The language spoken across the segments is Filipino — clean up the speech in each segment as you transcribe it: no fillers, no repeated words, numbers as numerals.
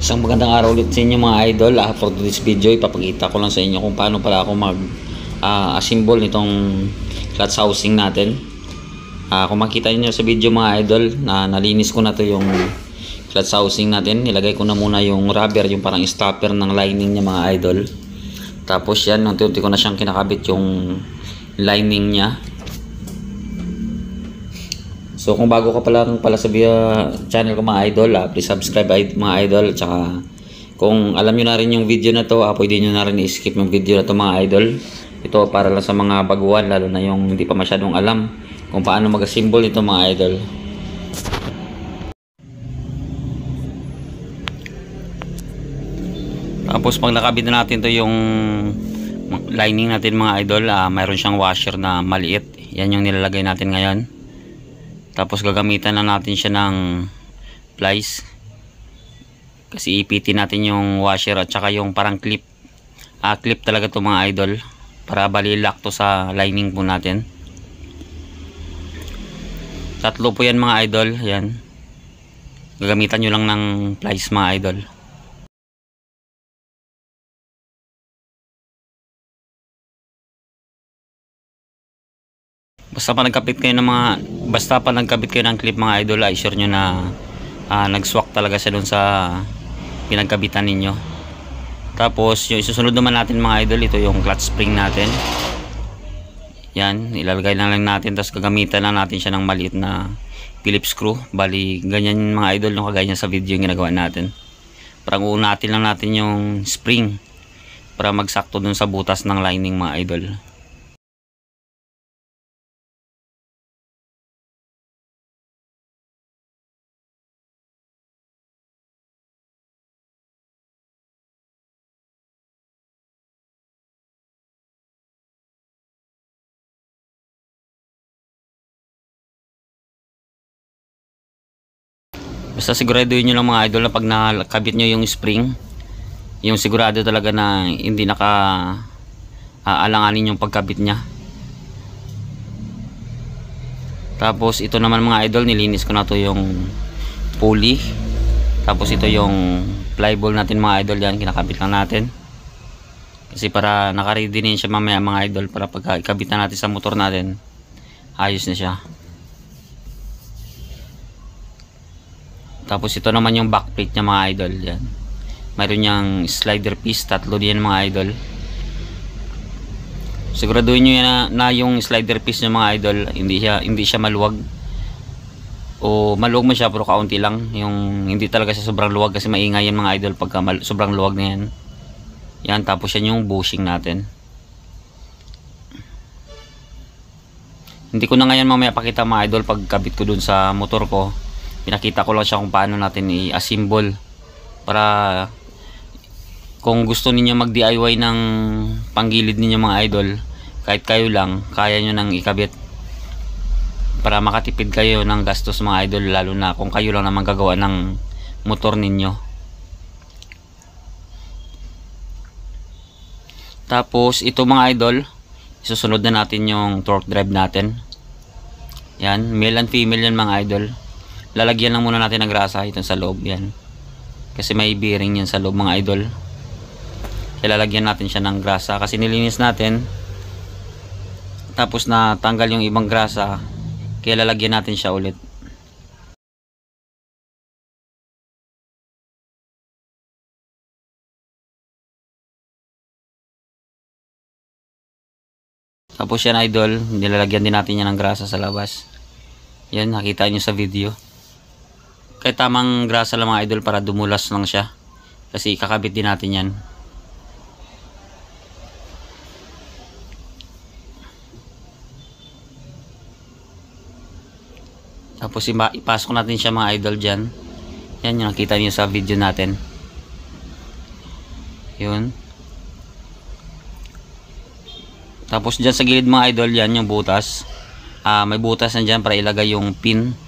Isang magandang araw ulit sa inyo mga idol. For this video, ipapakita ko lang sa inyo kung paano pala ako assemble nitong clutch housing natin. Kung makita niyo sa video mga idol, nalinis ko na to yung clutch housing natin. Nilagay ko na muna yung rubber, yung parang stopper ng lining niya mga idol. Tapos yan, unti-unti ko na siyang kinakabit yung lining niya. So kung bago ka pala sa channel ko mga idol, please subscribe mga idol. Tsaka kung alam nyo na rin yung video na to, pwede nyo na rin i-skip yung video na to mga idol. Ito para lang sa mga baguhan, lalo na yung hindi pa masyadong alam kung paano mag-assemble ito mga idol. Tapos pag nakabit na natin to yung lining natin mga idol, mayroon siyang washer na maliit. Yan yung nilalagay natin ngayon. Tapos gagamitan na natin siya ng plies. Kasi ipitin natin yung washer at saka yung parang clip. Clip talaga to mga idol. Para bali-lock to sa lining po natin. Tatlo po yan mga idol. Yan. Gagamitan nyo lang ng plies mga idol. Basta pa nagkabit kayo ng clip mga idol, sure nyo na nag-swak talaga siya dun sa pinagkabitan ninyo. Tapos yung isusunod naman natin mga idol, ito yung clutch spring natin. Yan, ilalagay na lang natin, tapos gagamitan na natin siya ng maliit na Phillips screw. Bali ganyan mga idol, yung kagaya sa video yung ginagawa natin. Parang uunatin lang natin yung spring para magsakto dun sa butas ng lining mga idol. Basta siguraduhin nyo lang mga idol na pag nakabit nyo yung spring, yung sigurado talaga na hindi alanganin yung pagkabit nya. Tapos ito naman mga idol, nilinis ko na to yung pulley. Tapos ito yung ply ball natin mga idol, yan kinakabit lang natin. Kasi para nakaready din siya mamaya mga idol, para pag ikabit na natin sa motor natin, ayos na siya. Tapos ito naman yung backplate niya mga idol, yan. Mayroon niyang slider piece, tatlo din mga idol. Siguraduhin niyo na yung slider piece niya mga idol, hindi siya maluwag. O maluwag man siya pero kaunti lang, yung hindi talaga siya sobrang luwag kasi maingay yan mga idol pagka sobrang luwag na yan. Yan, tapos yan yung bushing natin. Hindi ko na ngayon mamaya pakita mga idol pagkabit ko dun sa motor ko. Pinakita ko lang siya kung paano natin i-assemble para kung gusto niyo mag DIY ng panggilid ninyo mga idol, kahit kayo lang, kaya nyo nang ikabit para makatipid kayo ng gastos mga idol, lalo na kung kayo lang naman gagawa ng motor ninyo. Tapos ito mga idol, isusunod na natin yung torque drive natin. Yan, male and female yan mga idol. Lalagyan lang muna natin ng grasa ito sa loob yan. Kasi may bearing yan sa loob mga idol. Kaya lalagyan natin siya ng grasa kasi nilinis natin. Tapos na tanggal yung ibang grasa. Kaya lalagyan natin siya ulit. Tapos yan idol, nilalagyan din natin yan ng grasa sa labas. Yan, nakita nyo sa video. Kaya tamang grasa lang mga idol para dumulas lang siya. Kasi kakabit din natin yan. Tapos ipasok natin siya mga idol dyan. Yan yung nakita nyo sa video natin. Yun. Tapos dyan sa gilid mga idol, yan yung butas. May butas na dyan para ilagay yung pin.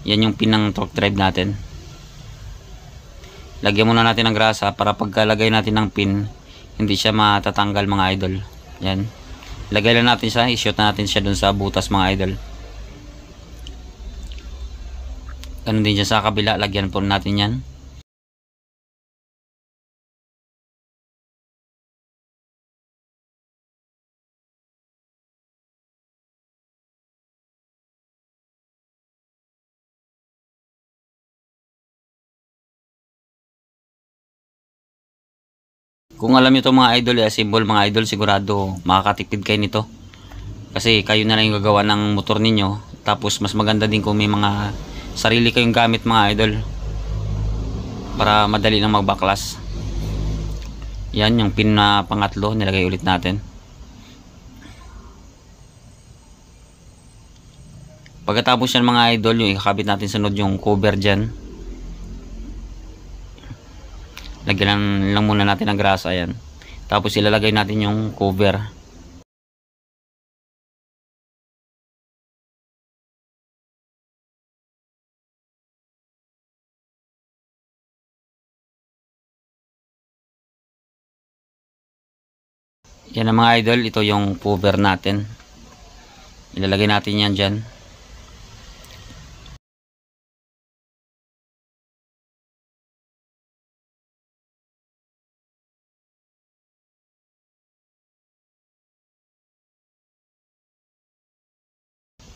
Yan yung pin ng torque drive natin. Lagyan muna natin ng grasa para pagkalagay natin ng pin, hindi siya matatanggal mga idol. Yan. Lagay lang natin siya, i-shoot natin siya dun sa butas mga idol. Ganun din dyan sa kabila, lagyan po natin yan. Kung alam nyo to mga idol, assemble mga idol, sigurado makakatipid kayo nito. Kasi kayo na lang yung gagawa ng motor ninyo. Tapos mas maganda din kung may mga sarili kayong gamit mga idol, para madali lang magbaklas. Yan yung pin na pangatlo, nilagay ulit natin. Pagkatapos yan mga idol, yung ikakabit natin sunod yung cover dyan. Lagyan lang muna natin ng grasa yan. Tapos ilalagay natin yung cover. Yan ang mga idol, ito yung cover natin. Ilalagay natin yan dyan.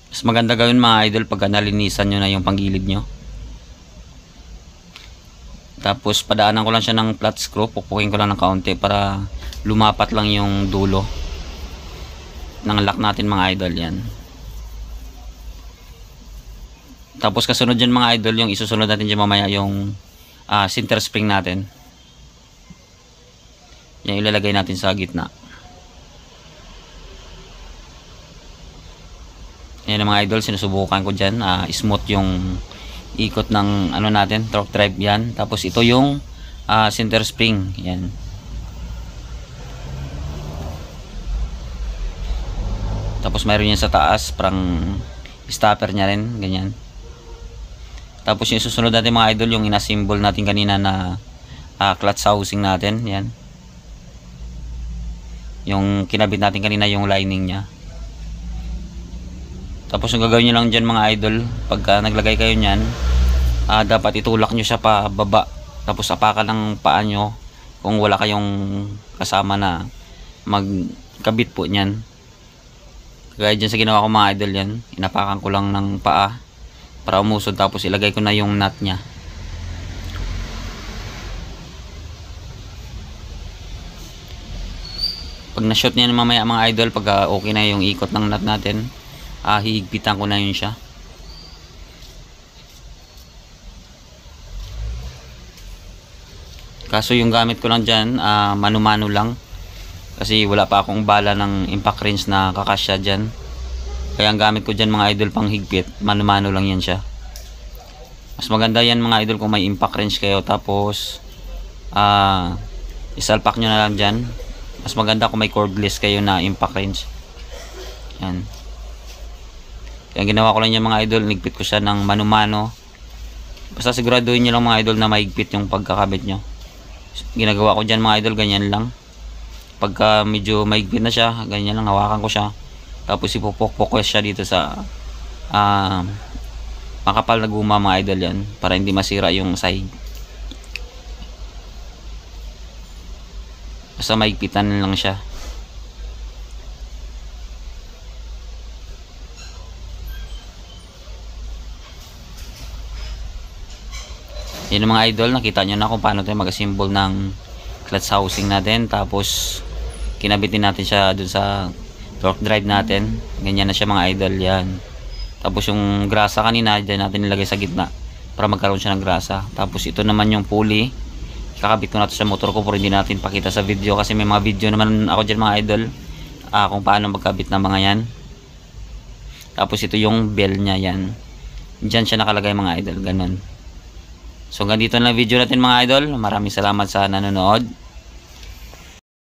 Mas maganda gawin mga idol pagka nalinisan nyo na yung panggilid nyo. Tapos padaanan ko lang siya ng flat screw, pukpukin ko lang ng kaunti para lumapat lang yung dulo ng lock natin mga idol. Yan. Tapos kasunod dyan mga idol, yung isusunod natin dyan mamaya yung center spring natin. Yan ilalagay natin sa gitna. Yan mga idol, sinusubukan ko dyan. Smooth yung ikot ng ano natin, torque drive yan. Tapos ito yung center spring. Yan. Tapos mayroon yan sa taas, parang stopper nya rin, ganyan. Tapos yung susunod natin mga idol, yung inassemble natin kanina na clutch housing natin. Yan. Yung kinabit natin kanina yung lining nya. Tapos yung gagawin nyo lang dyan mga idol, pagka naglagay kayo nyan, dapat itulak nyo siya pa baba. Tapos apakan ng paa nyo kung wala kayong kasama na magkabit po nyan. Kagaya dyan sa ginawa ko mga idol, yan inapakan ko lang ng paa para umusod. Tapos ilagay ko na yung nut nya. Pag na-shoot nyan mamaya mga idol, pag okay na yung ikot ng nut natin, hihigpitan ko na yun siya. Kaso yung gamit ko lang dyan, mano-mano lang. Kasi wala pa akong bala ng impact wrench na kakasya dyan. Kaya ang gamit ko dyan mga idol pang higpit, mano-mano lang yan siya. Mas maganda yan mga idol kung may impact wrench kayo. Tapos isalpak nyo na lang dyan. Mas maganda kung may cordless kayo na impact wrench. Yan. Kaya ginawa ko lang yung mga idol, nigpit ko siya ng mano-mano. Basta siguraduhin nyo lang mga idol na maigpit yung pagkakabit nyo. Ginagawa ko dyan mga idol, ganyan lang. Pagka medyo maigpit na siya, ganyan lang, hawakan ko siya. Tapos ipupok-pok ko siya dito sa makapal na guma mga idol yan, para hindi masira yung sahig. Basta maigpitan lang siya. Yan mga idol, nakita nyo na kung paano tayo mag-assemble ng clutch housing natin. Tapos kinabitin natin siya dun sa torque drive natin. Ganyan na siya mga idol. Yan. Tapos yung grasa kanina, dyan natin nilagay sa gitna para magkaroon siya ng grasa. Tapos ito naman yung pulley, kakabit ko na ito sa motor ko, pero hindi natin pakita sa video kasi may mga video naman ako dyan mga idol, kung paano magkabit ng mga yan. Tapos ito yung bell nya, yan. Dyan siya nakalagay mga idol, ganun. So hanggang dito na video natin mga idol. Maraming salamat sa nanonood.